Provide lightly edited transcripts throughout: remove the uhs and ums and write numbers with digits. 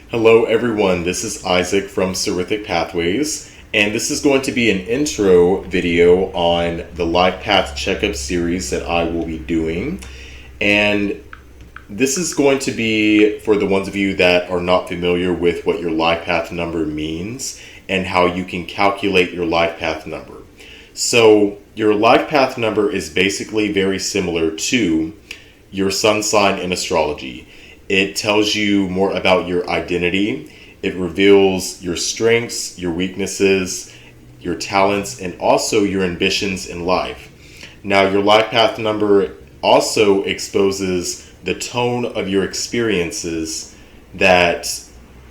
Hello everyone, this is Isaac from Seriffic Pathways, and this is going to be an intro video on the Life Path Checkup series that I will be doing. And this is going to be for the ones of you that are not familiar with what your life path number means and how you can calculate your life path number. So your life path number is basically very similar to your sun sign in astrology. It tells you more about your identity. It reveals your strengths, your weaknesses, your talents, and also your ambitions in life. Now, your life path number also exposes the tone of your experiences that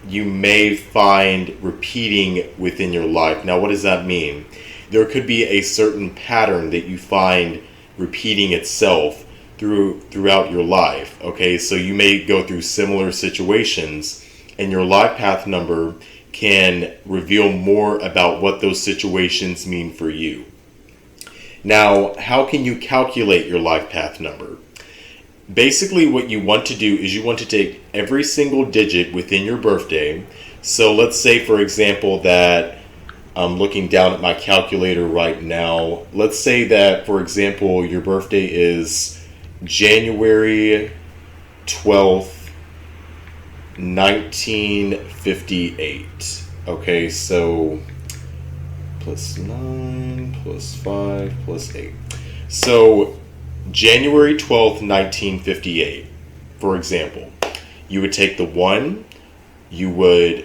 you may find repeating within your life. Now, what does that mean? There could be a certain pattern that you find repeating itself throughout your life. Okay, so you may go through similar situations, and your life path number can reveal more about what those situations mean for you. Now, how can you calculate your life path number? Basically, what you want to do is you want to take every single digit within your birthday. So let's say, for example, that I'm looking down at my calculator right now. Let's say that, for example, your birthday is January 12th, 1958. Okay, so plus 9, plus 5, plus 8. So January 12th, 1958, for example, you would take the 1, you would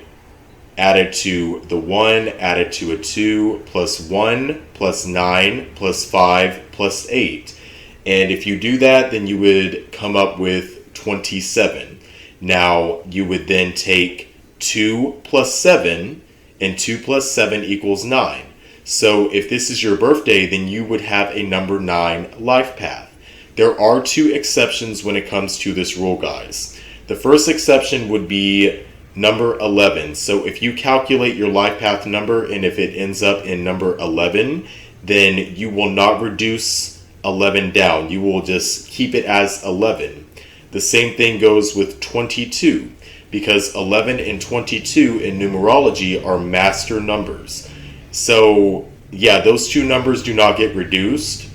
add it to the 1, add it to a 2, plus 1, plus 9, plus 5, plus 8. And if you do that, then you would come up with 27. Now, you would then take 2 plus 7, and 2 plus 7 equals 9. So if this is your birthday, then you would have a number 9 life path. There are 2 exceptions when it comes to this rule, guys. The first exception would be number 11. So if you calculate your life path number, and if it ends up in number 11, then you will not reduce 11 down. You will just keep it as 11. The same thing goes with 22, because 11 and 22 in numerology are master numbers. So yeah, those 2 numbers do not get reduced.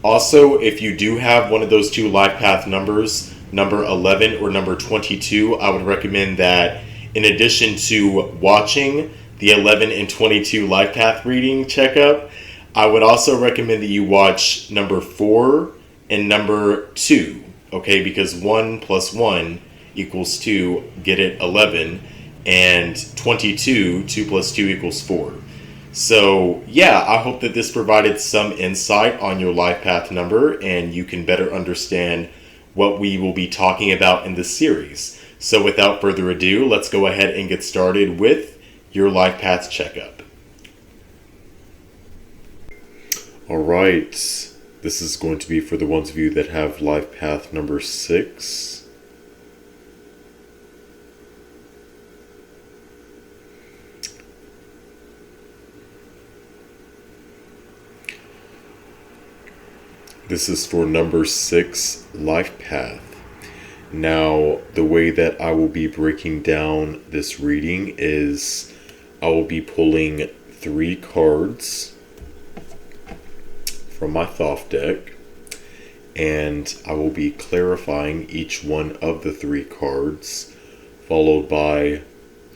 Also, if you do have one of those 2 life path numbers, number 11 or number 22, I would recommend that in addition to watching the 11 and 22 life path reading checkup, I would also recommend that you watch number 4 and number 2, okay? Because 1 plus 1 equals 2, get it 11, and 22, 2 plus 2 equals 4. So yeah, I hope that this provided some insight on your life path number, and you can better understand what we will be talking about in this series. So without further ado, let's go ahead and get started with your life path checkup. Alright, this is going to be for the ones of you that have life path number 6. This is for number 6 life path. Now, the way that I will be breaking down this reading is I will be pulling 3 cards from my Thoth deck, and I will be clarifying each one of the 3 cards, followed by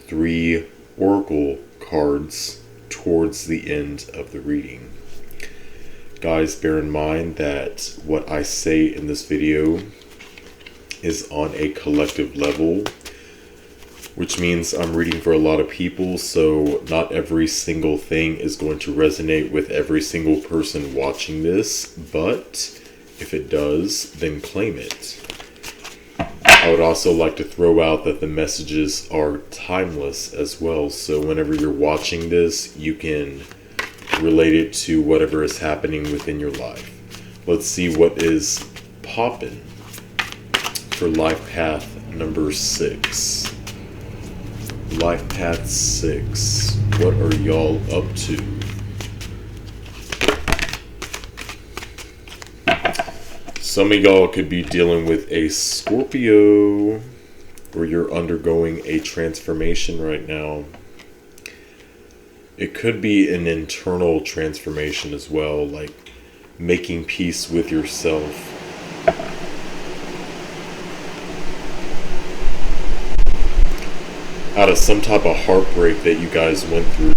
3 oracle cards towards the end of the reading. Guys, bear in mind that what I say in this video is on a collective level, which means I'm reading for a lot of people, so not every single thing is going to resonate with every single person watching this, but if it does, then claim it. I would also like to throw out that the messages are timeless as well, so whenever you're watching this, you can relate it to whatever is happening within your life. Let's see what is poppin' for life path number 6. Life path 6. What are y'all up to? Some of y'all could be dealing with a Scorpio, or you're undergoing a transformation right now. It could be an internal transformation as well, like making peace with yourself. Out of some type of heartbreak that you guys went through.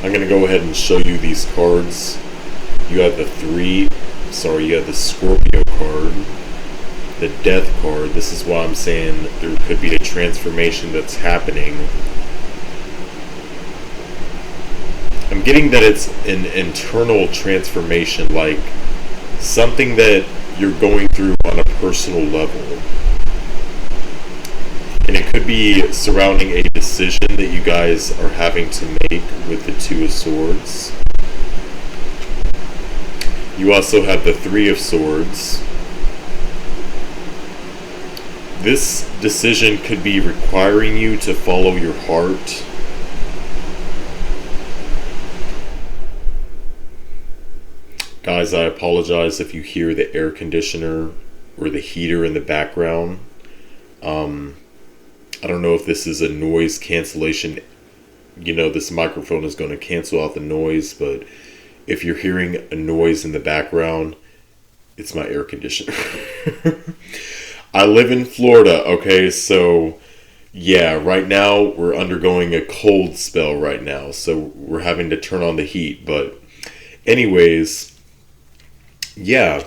I'm going to go ahead and show you these cards. You have you have the Scorpio card, the Death card. This is why I'm saying there could be a transformation that's happening. I'm getting that it's an internal transformation, like something that you're going through on a personal level. And it could be surrounding a decision that you guys are having to make with the Two of Swords. You also have the Three of Swords. This decision could be requiring you to follow your heart. Guys, I apologize if you hear the air conditioner or the heater in the background. I don't know if this is a noise cancellation. This microphone is going to cancel out the noise, but if you're hearing a noise in the background, it's my air conditioner. I live in Florida, okay? So, yeah, right now we're undergoing a cold spell right now, so we're having to turn on the heat. But anyways, yeah,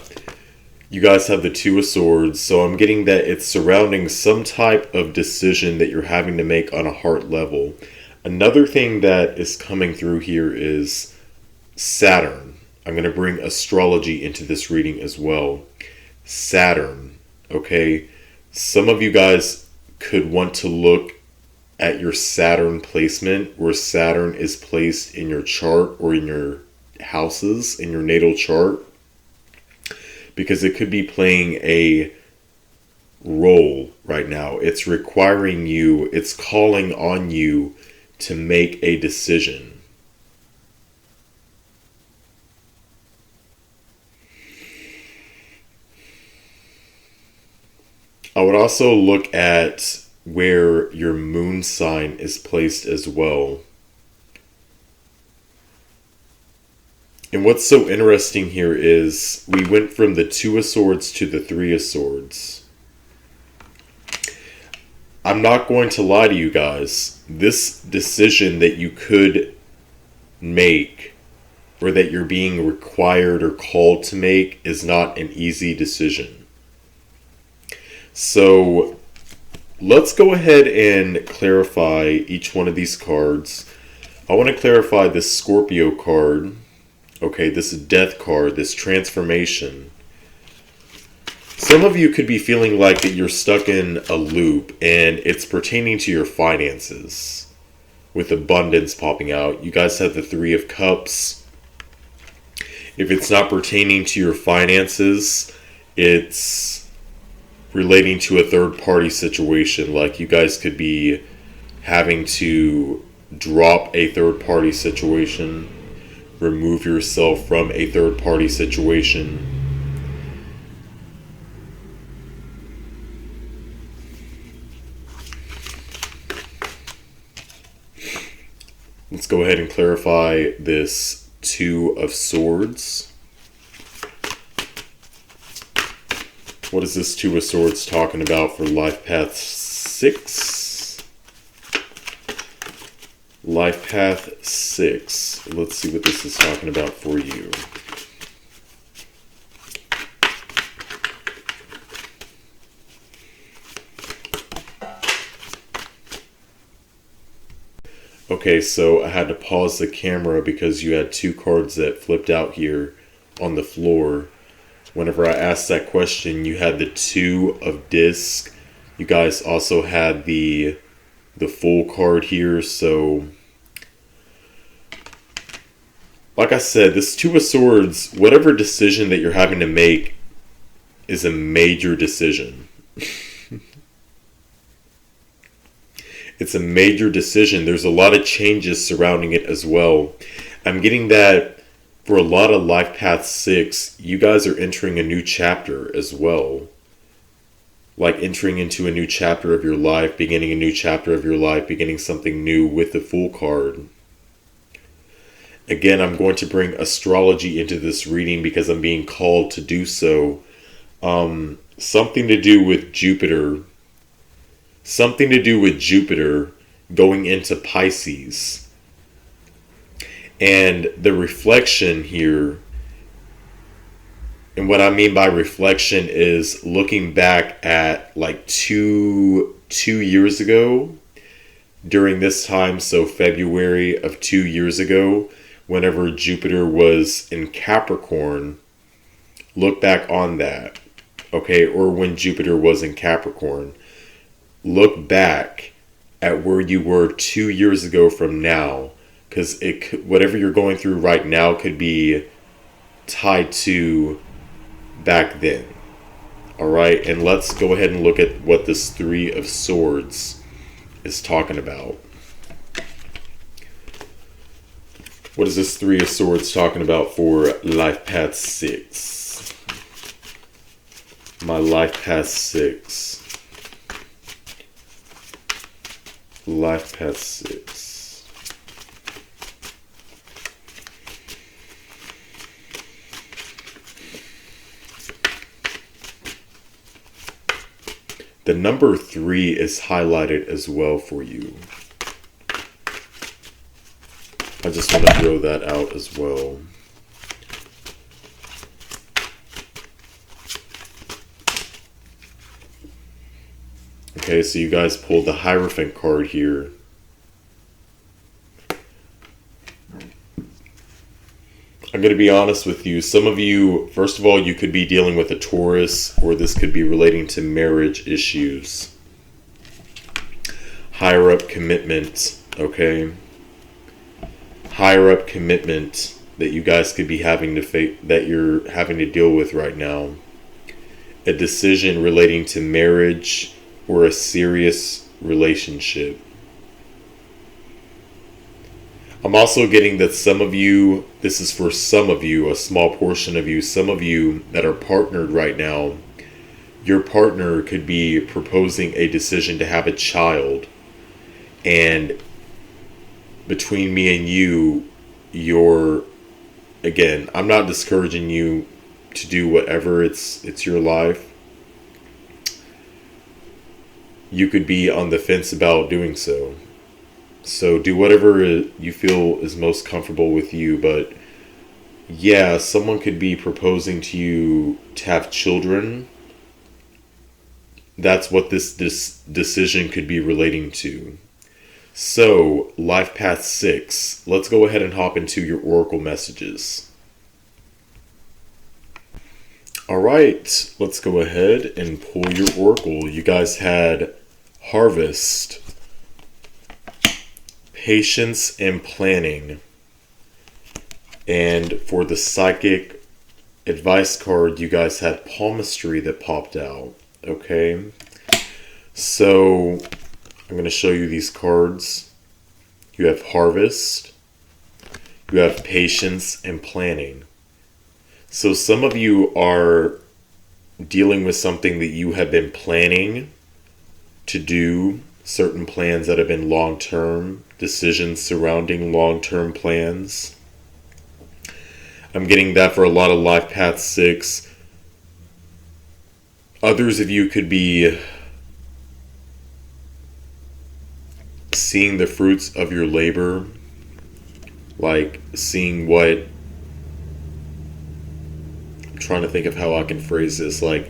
you guys have the Two of Swords, so I'm getting that it's surrounding some type of decision that you're having to make on a heart level. Another thing that is coming through here is Saturn. I'm going to bring astrology into this reading as well. Saturn, okay? Some of you guys could want to look at your Saturn placement, where Saturn is placed in your chart or in your houses, in your natal chart. Because it could be playing a role right now. It's requiring you, it's calling on you to make a decision. I would also look at where your moon sign is placed as well. And what's so interesting here is we went from the Two of Swords to the Three of Swords. I'm not going to lie to you guys. This decision that you could make, or that you're being required or called to make, is not an easy decision. So let's go ahead and clarify each one of these cards. I want to clarify this Scorpio card. Okay, this Death card, this transformation. Some of you could be feeling like that you're stuck in a loop, and it's pertaining to your finances, with abundance popping out. You guys have the Three of Cups. If it's not pertaining to your finances, it's relating to a third-party situation. Like you guys could be having to drop a third-party situation, remove yourself from a third-party situation. Let's go ahead and clarify this Two of Swords. What is this Two of Swords talking about for Life Path 6? Life Path 6. Let's see what this is talking about for you. Okay, so I had to pause the camera because you had two cards that flipped out here on the floor. Whenever I asked that question, you had the Two of Disc. You guys also had the Fool card here, so like I said, this Two of Swords, whatever decision that you're having to make is a major decision. It's a major decision. There's a lot of changes surrounding it as well. I'm getting that for a lot of Life Path 6, you guys are entering a new chapter as well. like entering into a new chapter of your life, beginning a new chapter of your life, beginning something new with the Fool card. Again, I'm going to bring astrology into this reading because I'm being called to do so. Something to do with Jupiter. Something to do with Jupiter going into Pisces. And the reflection here, and what I mean by reflection is looking back at like two years ago, during this time, so February of 2 years ago, whenever Jupiter was in Capricorn, look back on that, okay? Or when Jupiter was in Capricorn, look back at where you were 2 years ago from now, because whatever you're going through right now could be tied to back then. All right, and let's go ahead and look at what this Three of Swords is talking about. What is this Three of Swords talking about for Life Path 6? My Life Path 6. Life Path 6. The number 3 is highlighted as well for you. I just want to throw that out as well. Okay, so you guys pulled the Hierophant card here. I'm going to be honest with you. Some of you, first of all, you could be dealing with a Taurus, or this could be relating to marriage issues. Higher up commitment, okay? Higher up commitment that you guys could be having to that you're having to deal with right now. A decision relating to marriage or a serious relationship. I'm also getting that some of you, this is for some of you, a small portion of you, some of you that are partnered right now, your partner could be proposing a decision to have a child. And between me and you, again, I'm not discouraging you to do whatever, it's your life. You could be on the fence about doing so. So do whatever you feel is most comfortable with you. But yeah, someone could be proposing to you to have children. That's what this decision could be relating to. So, Life Path 6. Let's go ahead and hop into your Oracle messages. Alright, let's go ahead and pull your Oracle. You guys had Harvest, Patience and Planning. And for the Psychic Advice card, you guys had Palmistry that popped out. Okay. So, I'm going to show you these cards. You have Harvest. You have Patience and Planning. So some of you are dealing with something that you have been planning to do, certain plans that have been long-term, decisions surrounding long-term plans. I'm getting that for a lot of Life Path 6. Others of you could be seeing the fruits of your labor, like seeing what, I'm trying to think of how I can phrase this, like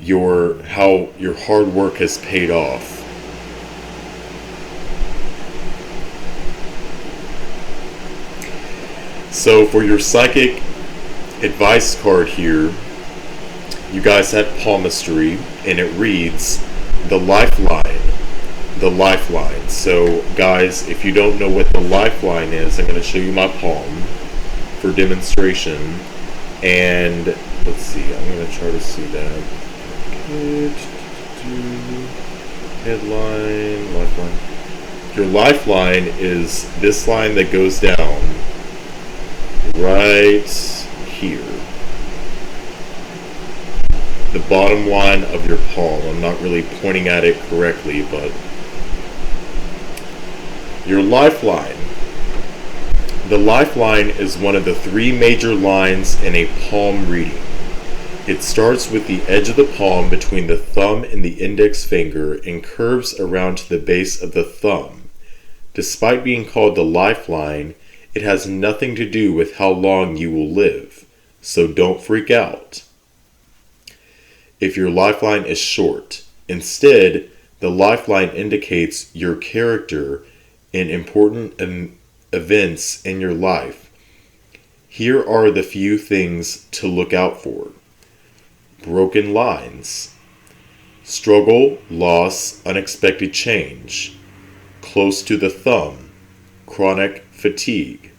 how your hard work has paid off. So for your Psychic Advice card here, you guys had Palmistry, and it reads the Lifeline. The Lifeline. So guys, if you don't know what the Lifeline is, I'm going to show you my palm for demonstration. And let's see, I'm going to try to see that. Headline, Lifeline. Your Lifeline is this line that goes down right here. the bottom line of your palm. I'm not really pointing at it correctly, but your lifeline. The lifeline is one of the three major lines in a palm reading. It starts with the edge of the palm between the thumb and the index finger and curves around to the base of the thumb. Despite being called the lifeline, it has nothing to do with how long you will live, so don't freak out if your lifeline is short. Instead, the lifeline indicates your character in important events in your life. Here are the few things to look out for. Broken lines. Struggle, loss, unexpected change. Close to the thumb. Chronic fatigue.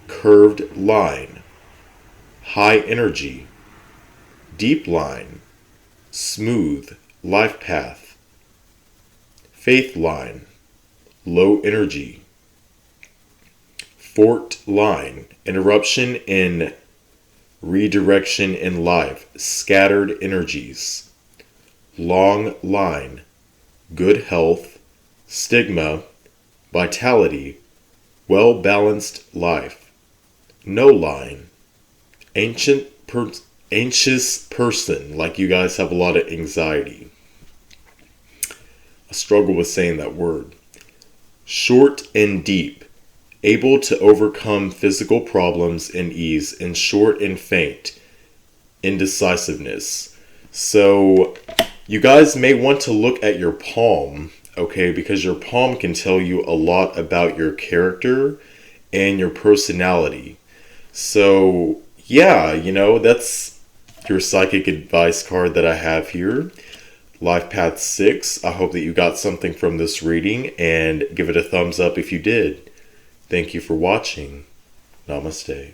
Curved line. High energy. Deep line. Smooth, life path. Faith line. Low energy. Forked line. Interruption in redirection in life. Scattered energies. Long line. Good health. Stigma. Vitality. Well-balanced life. No line. Anxious person, like you guys have a lot of anxiety. I struggle with saying that word. Short and deep. Able to overcome physical problems in ease, and short and faint. Indecisiveness. So, you guys may want to look at your palm, okay, because your palm can tell you a lot about your character and your personality. So, yeah, that's your psychic advice card that I have here. Life Path 6. I hope that you got something from this reading, and give it a thumbs up if you did. Thank you for watching. Namaste.